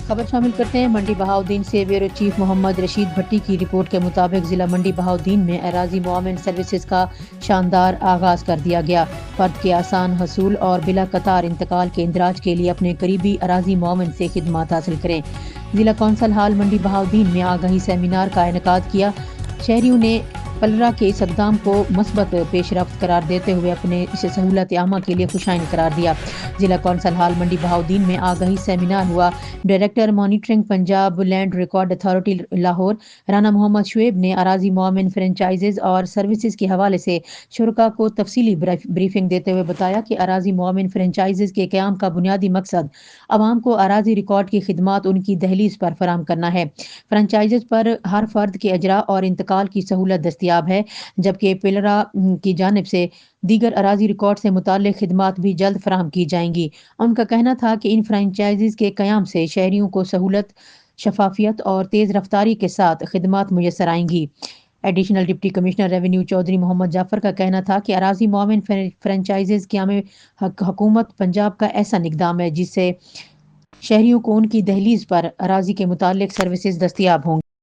خبر شامل کرتے ہیں منڈی بہاؤدین سے بیورو چیف محمد رشید بھٹی کی رپورٹ کے مطابق ضلع منڈی بہاؤدین میں اراضی معاون سروسز کا شاندار آغاز کر دیا گیا۔ فرد کے آسان حصول اور بلا قطار انتقال کے اندراج کے لیے اپنے قریبی اراضی معاون سے خدمات حاصل کریں۔ ضلع کونسل ہال منڈی بہاؤدین میں آگاہی سیمینار کا انعقاد کیا۔ شہریوں نے پلرا کے اس اقدام کو مثبت پیش رفت قرار دیتے ہوئے اپنے اس سہولت عامہ کے لیے خوشائن قرار دیا۔ ضلع کونسل ہال منڈی بہاؤدین میں آگاہی سیمینار ہوا۔ Director monitoring Punjab land record authority Lahore Rana Muhammad Shoaib نے اراضی معاون فرنچائزز اور سروسز کے حوالے سے شرکاء کو تفصیلی بریفنگ دیتے ہوئے بتایا کہ اراضی معاون فرنچائزز کے قیام کا بنیادی مقصد عوام کو اراضی ریکارڈ کی خدمات ان کی دہلیز پر فراہم کرنا ہے۔ فرنچائزز پر ہر فرد کے اجراء اور انتقال کی سہولت دستیاب ہے، جبکہ پلرا کی جانب سے دیگر اراضی ریکارڈ سے متعلق خدمات بھی جلد فراہم کی جائیں گی۔ ان کا کہنا تھا کہ ان فرنچائزز کے قیام سے شہریوں کو سہولت، شفافیت اور تیز رفتاری کے ساتھ خدمات میسر آئیں گی۔ Additional deputy commissioner revenue Chaudhry Muhammad Jafar کا کہنا تھا کہ اراضی معاون فرنچائزز قیام حکومت پنجاب کا ایسا اقدام ہے جس سے شہریوں کو ان کی دہلیز پر اراضی کے متعلق سروسز دستیاب ہوں گی۔